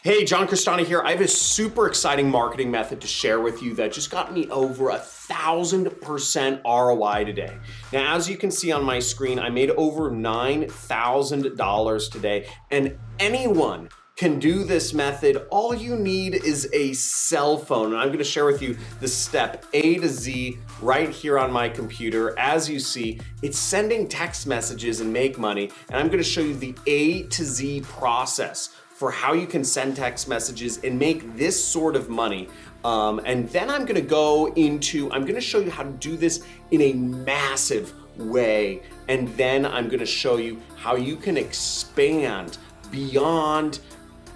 Hey, John Crestani here. I have a super exciting marketing method to share with you that just got me over 1,000% ROI today. Now, as you can see on my screen, I made over $9,000 today, and anyone can do this method. All you need is a cell phone. And I'm gonna share with you the step A to Z right here on my computer. As you see, it's sending text messages and make money. And I'm gonna show you the A to Z process for how you can send text messages and make this sort of money. And then I'm gonna show you how to do this in a massive way. And then I'm gonna show you how you can expand beyond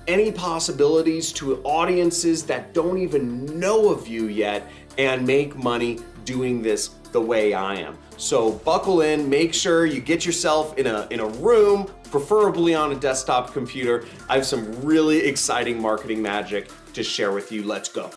any possibilities to audiences that don't even know of you yet and make money doing this the way I am. So buckle in, make sure you get yourself in a room, preferably on a desktop computer. I have some really exciting marketing magic to share with you. Let's go.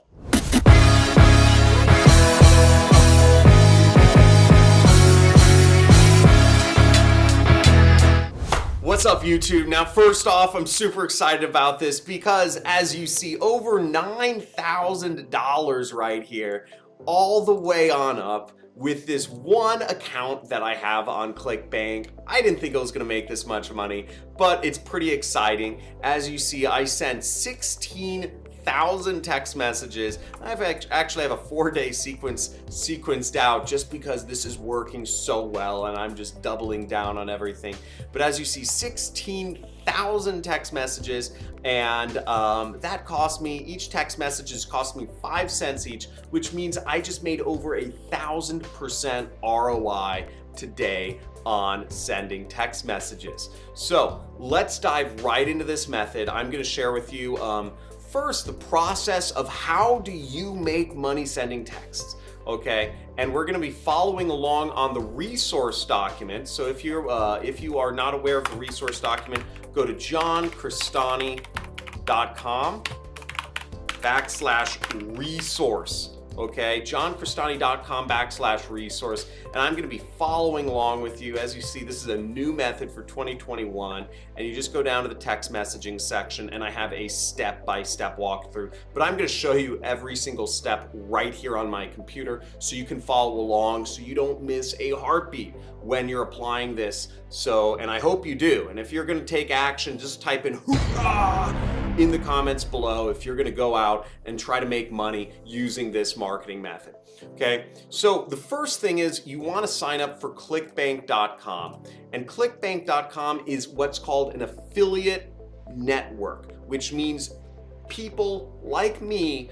What's up, YouTube? Now, first off, I'm super excited about this because as you see, over $9,000 right here, all the way on up with this one account that I have on Clickbank. I didn't think I was gonna make this much money, but it's pretty exciting. As you see, I sent 16,000 text messages. I actually have a 4-day sequence sequenced out just because this is working so well and I'm just doubling down on everything. But as you see, 16,000 text messages, and that cost me, each text messages cost me 5 cents each, which means I just made over 1,000% ROI today on sending text messages. So let's dive right into this method. I'm gonna share with you first the process of how do you make money sending texts. Okay, and we're going to be following along on the resource document. So if you are not aware of the resource document, go to johncrestani.com/resource. Okay, johncrestani.com/resource, and I'm going to be following along with you. As you see, this is a new method for 2021, and you just go down to the text messaging section, and I have a step-by-step walkthrough. But I'm going to show you every single step right here on my computer, so you can follow along, so you don't miss a heartbeat when you're applying this. So, and I hope you do. And if you're going to take action, just type in "hoorah" in the comments below if you're going to go out and try to make money using this marketing method. Okay, so the first thing is you want to sign up for clickbank.com, and clickbank.com is what's called an affiliate network, which means people like me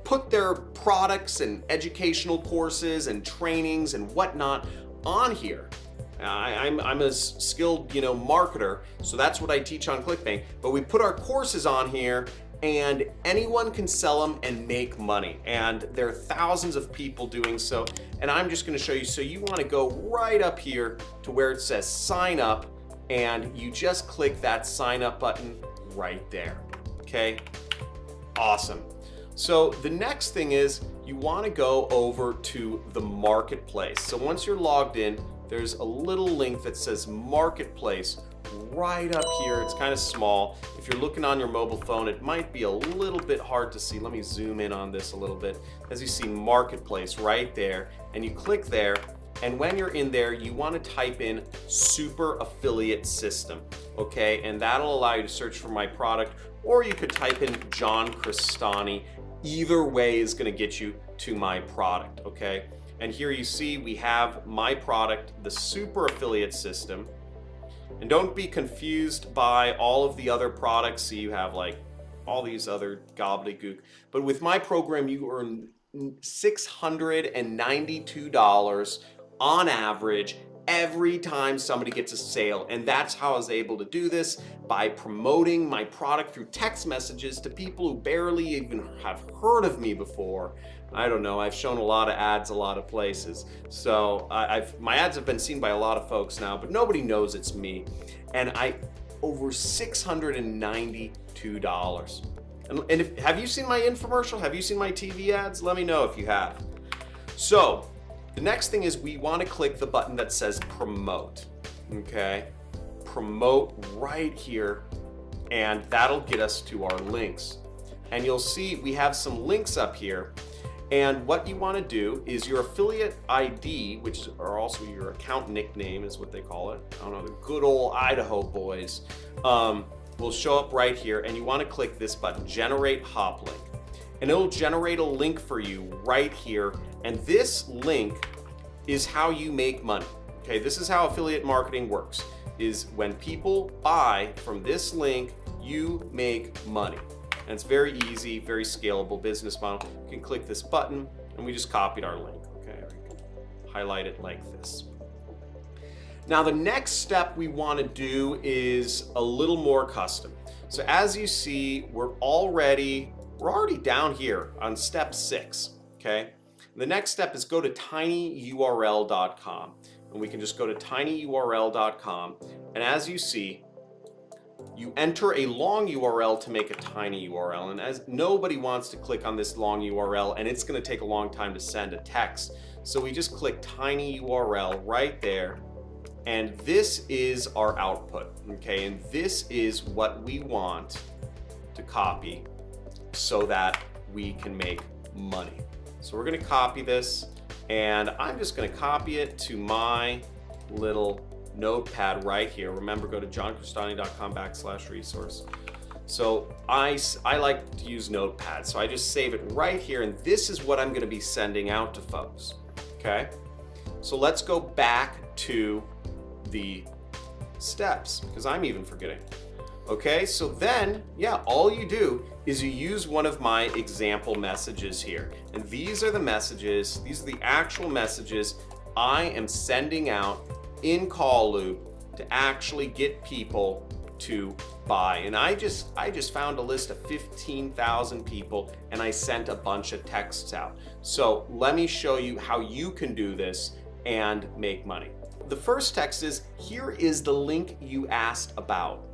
put their products and educational courses and trainings and whatnot on here. I'm a skilled, marketer, so that's what I teach on Clickbank, but we put our courses on here and anyone can sell them and make money, and there are thousands of people doing so. And I'm just going to show you. So you want to go right up here to where it says sign up, and you just click that sign up button right there. Okay, awesome. So the next thing is you want to go over to the marketplace. So once you're logged in, there's a little link that says marketplace right up here. It's kind of small. If you're looking on your mobile phone, it might be a little bit hard to see. Let me zoom in on this a little bit. As you see, marketplace right there, and you click there, and when you're in there, you want to type in super affiliate system, okay? And that'll allow you to search for my product, or you could type in John Crestani. Either way is going to get you to my product, okay? And here you see we have my product, the super affiliate system. And don't be confused by all of the other products. So you have like all these other gobbledygook. But with my program, you earn $692 on average every time somebody gets a sale. And that's how I was able to do this, by promoting my product through text messages to people who barely even have heard of me before. I don't know, I've shown a lot of ads a lot of places. So my ads have been seen by a lot of folks now, but nobody knows it's me. And over $692. And have you seen my infomercial? Have you seen my TV ads? Let me know if you have. So the next thing is we want to click the button that says promote, okay? Promote right here and that'll get us to our links. And you'll see we have some links up here. And what you want to do is your affiliate ID, which are also your account nickname is what they call it. I don't know, the good old Idaho boys, will show up right here, and you want to click this button, Generate Hop Link. And it'll generate a link for you right here. And this link is how you make money. Okay, this is how affiliate marketing works, is when people buy from this link, you make money. And it's very easy, very scalable business model. You can click this button, and we just copied our link. Okay, we can highlight it like this. Now the next step we want to do is a little more custom. So as you see, we're already down here on step 6. Okay, the next step is go to tinyurl.com, and we can just go to tinyurl.com, and as you see, you enter a long URL to make a tiny URL, and as nobody wants to click on this long URL, and it's going to take a long time to send a text, so we just click tiny URL right there, and this is our output. Okay, and this is what we want to copy so that we can make money. So we're going to copy this, and I'm just going to copy it to my little notepad right here. Remember, go to johncrestani.com/resource. So I like to use Notepad, so I just save it right here, and this is what I'm going to be sending out to folks. Okay, so let's go back to the steps, because I'm even forgetting. Okay, so then, yeah, all you do is you use one of my example messages here, and these are the messages, these are the actual messages I am sending out in Call Loop to actually get people to buy. And I just found a list of 15,000 people, and I sent a bunch of texts out. So let me show you how you can do this and make money. The first text is, here is the link you asked about.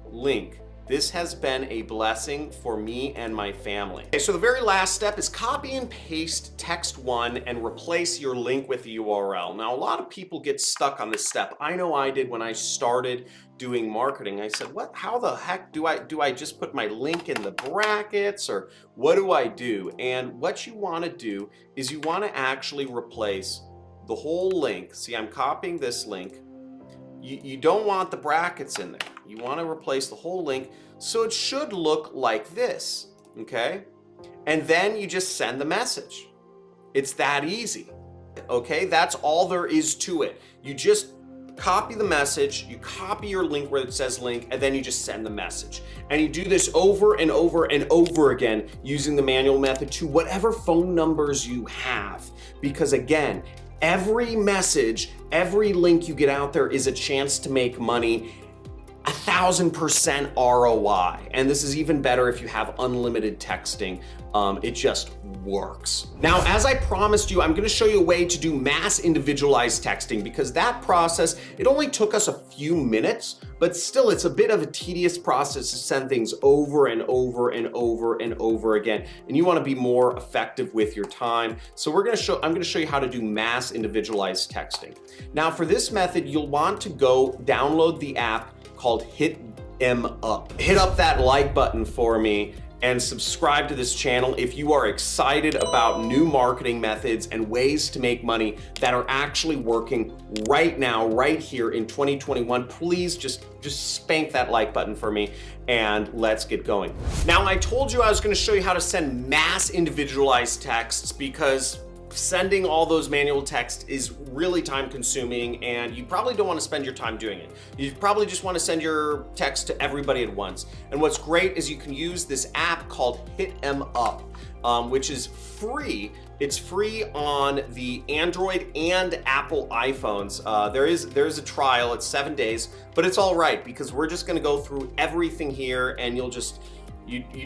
Link. This has been a blessing for me and my family. Okay, so the very last step is copy and paste text 1 and replace your link with the URL. Now, a lot of people get stuck on this step. I know I did when I started doing marketing. I said, what, how the heck do I just put my link in the brackets, or what do I do? And what you want to do is you want to actually replace the whole link. See, I'm copying this link. You don't want the brackets in there. You want to replace the whole link, so it should look like this, okay? And then you just send the message. It's that easy, okay? That's all there is to it. You just copy the message, you copy your link where it says link, and then you just send the message. And you do this over and over and over again using the manual method to whatever phone numbers you have. Because again, every message, every link you get out there is a chance to make money, 1,000% ROI. And this is even better if you have unlimited texting. It just works. Now, as I promised you, I'm going to show you a way to do mass individualized texting, because that process, it only took us a few minutes, but still it's a bit of a tedious process to send things over and over and over and over again. And you want to be more effective with your time. So I'm going to show you how to do mass individualized texting. Now, for this method, you'll want to go download the app called Hit 'em Up. Hit up that like button for me and subscribe to this channel if you are excited about new marketing methods and ways to make money that are actually working right now, right here in 2021. Please just spank that like button for me, and let's get going. Now, I told you I was going to show you how to send mass individualized texts, because sending all those manual text is really time consuming, and you probably don't want to spend your time doing it. You probably just want to send your text to everybody at once. And what's great is you can use this app called Hit 'em Up, which is free. It's free on the Android and Apple iPhones. There is a trial, it's 7 days, but it's all right, because we're just going to go through everything here, and you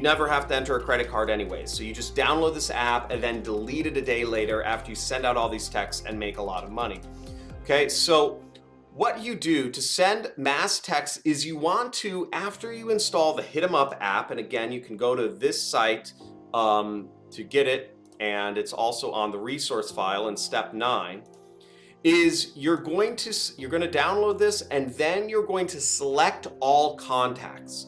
never have to enter a credit card anyway. So you just download this app and then delete it a day later after you send out all these texts and make a lot of money. Okay, so what you do to send mass text is you want to, after you install the Hit 'em Up app, and again, you can go to this site to get it, and it's also on the resource file in step 9, is you're going to download this, and then you're going to select all contacts.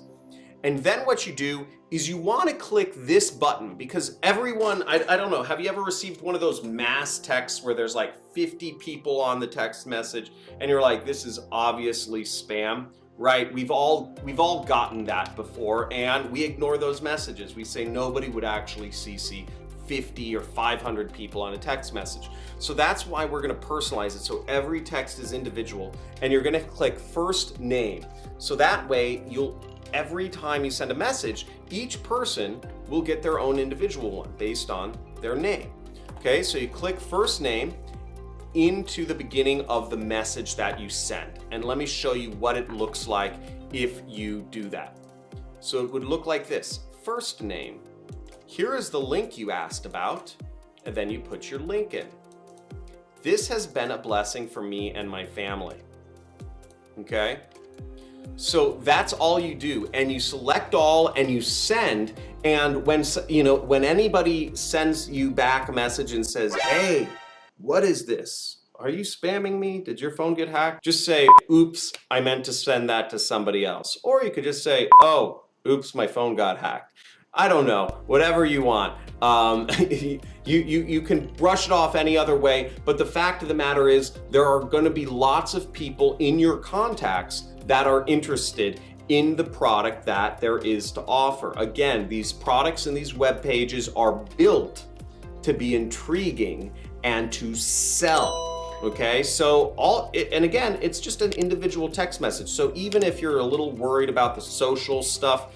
And then what you do is you want to click this button, because everyone, I don't know, have you ever received one of those mass texts where there's like 50 people on the text message and you're like, this is obviously spam, right? We've all gotten that before, and we ignore those messages. We say nobody would actually CC 50 or 500 people on a text message. So that's why we're going to personalize it. So every text is individual, and you're going to click first name. So that way every time you send a message, each person will get their own individual one based on their name. Okay, so you click first name into the beginning of the message that you send. And let me show you what it looks like if you do that. So it would look like this: first name. Here is the link you asked about, and then you put your link in. This has been a blessing for me and my family. Okay? So that's all you do, and you select all and you send. And when anybody sends you back a message and says, "Hey, what is this? Are you spamming me? Did your phone get hacked?" Just say, "Oops, I meant to send that to somebody else." Or you could just say, "Oh, oops, my phone got hacked." I don't know, whatever you want. You can brush it off any other way, but the fact of the matter is there are going to be lots of people in your contacts that are interested in the product that there is to offer. Again, these products and these web pages are built to be intriguing and to sell. Okay, so and again, it's just an individual text message. So even if you're a little worried about the social stuff,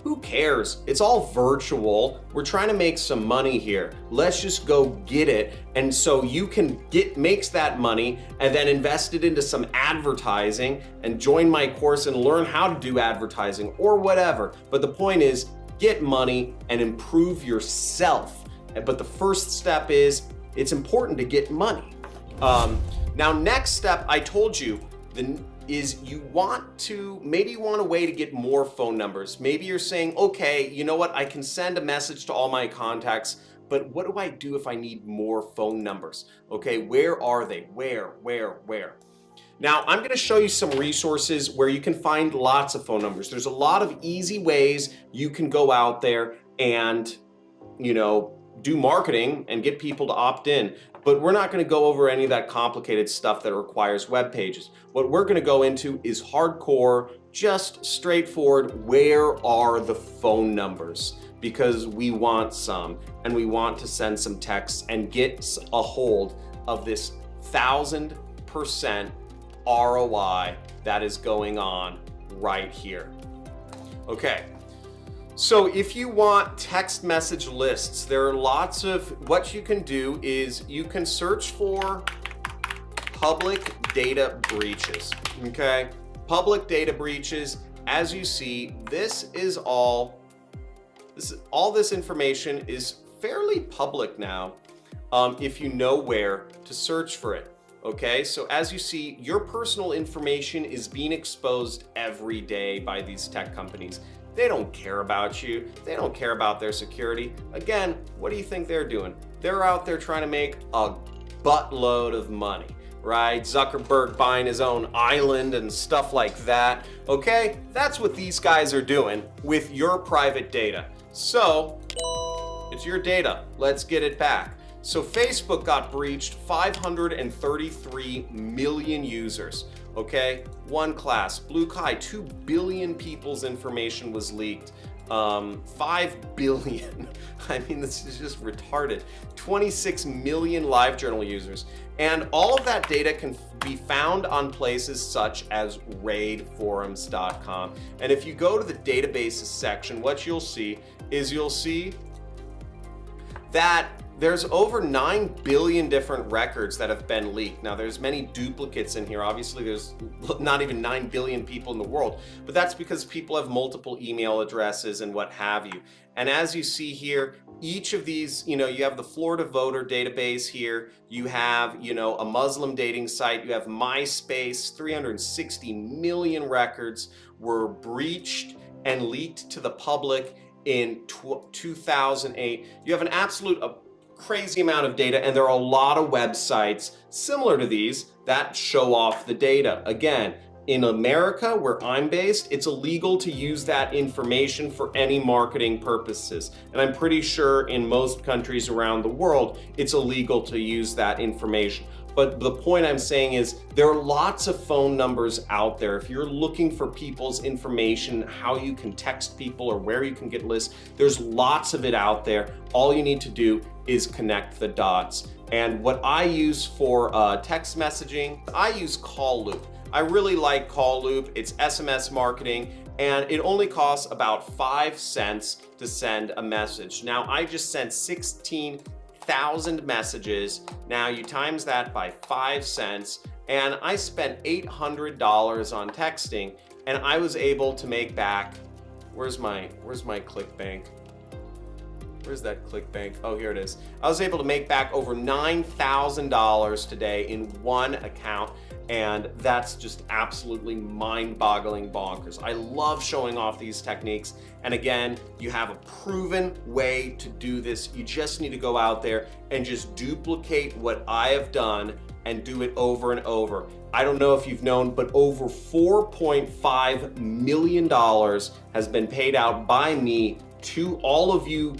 who cares? It's all virtual. We're trying to make some money here. Let's just go get it. And so you can makes that money and then invest it into some advertising and join my course and learn how to do advertising or whatever. But the point is, get money and improve yourself. But the first step is, it's important to get money. Now, next step, I told you, is maybe you want a way to get more phone numbers. Maybe you're saying, okay, you know what? I can send a message to all my contacts, but what do I do if I need more phone numbers? Okay, where are they? Where? Now, I'm going to show you some resources where you can find lots of phone numbers. There's a lot of easy ways you can go out there and, do marketing and get people to opt in. But we're not going to go over any of that complicated stuff that requires web pages. What we're going to go into is hardcore, just straightforward, where are the phone numbers? Because we want some, and we want to send some texts and get a hold of this 1000% ROI that is going on right here. Okay. So if you want text message lists, there are lots of, what you can do is you can search for public data breaches, okay? Public data breaches, as you see, all this information is fairly public now, if you know where to search for it. Okay, so as you see, your personal information is being exposed every day by these tech companies. They don't care about you. They don't care about their security. Again, what do you think they're doing? They're out there trying to make a buttload of money, right? Zuckerberg buying his own island and stuff like that. Okay, that's what these guys are doing with your private data. So, it's your data. Let's get it back. So Facebook got breached, 533 million users. Okay, one class, Blue Kai, 2 billion people's information was leaked. 5 billion, I mean, this is just retarded. 26 million LiveJournal users. And all of that data can be found on places such as raidforums.com. And if you go to the databases section, what you'll see that there's over 9 billion different records that have been leaked. Now, there's many duplicates in here. Obviously, there's not even 9 billion people in the world, but that's because people have multiple email addresses and what have you. And as you see here, each of these, you have the Florida voter database here, you have, a Muslim dating site, you have MySpace, 360 million records were breached and leaked to the public in 2008. You have an absolute crazy amount of data, and there are a lot of websites similar to these that show off the data. Again, in America, where I'm based, it's illegal to use that information for any marketing purposes. And I'm pretty sure in most countries around the world, it's illegal to use that information. But the point I'm saying is there are lots of phone numbers out there. If you're looking for people's information, how you can text people or where you can get lists, there's lots of it out there. All you need to do is connect the dots. And what I use for text messaging, I use Call Loop. I really like Call Loop. It's SMS marketing, and it only costs about 5 cents to send a message. Now, I just sent 16,000 messages. Now you times that by 5 cents, and I spent $800 on texting, and I was able to make back, where's my Clickbank? Where's that Clickbank? Oh, here it is. I was able to make back over $9,000 today in one account, and that's just absolutely mind-boggling bonkers. I love showing off these techniques, and again, you have a proven way to do this. You just need to go out there and just duplicate what I have done and do it over and over. I don't know if you've known, but over $4.5 million has been paid out by me to all of you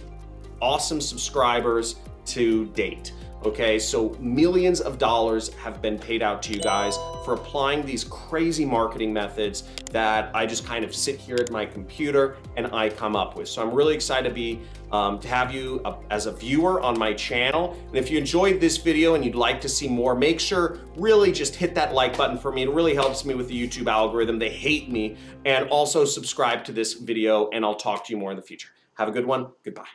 awesome subscribers to date. Okay, so millions of dollars have been paid out to you guys for applying these crazy marketing methods that I just kind of sit here at my computer and I come up with. So I'm really excited to have you as a viewer on my channel. And if you enjoyed this video and you'd like to see more, make sure really just hit that like button for me. It really helps me with the YouTube algorithm. They hate me. And also subscribe to this video, and I'll talk to you more in the future. Have a good one. Goodbye.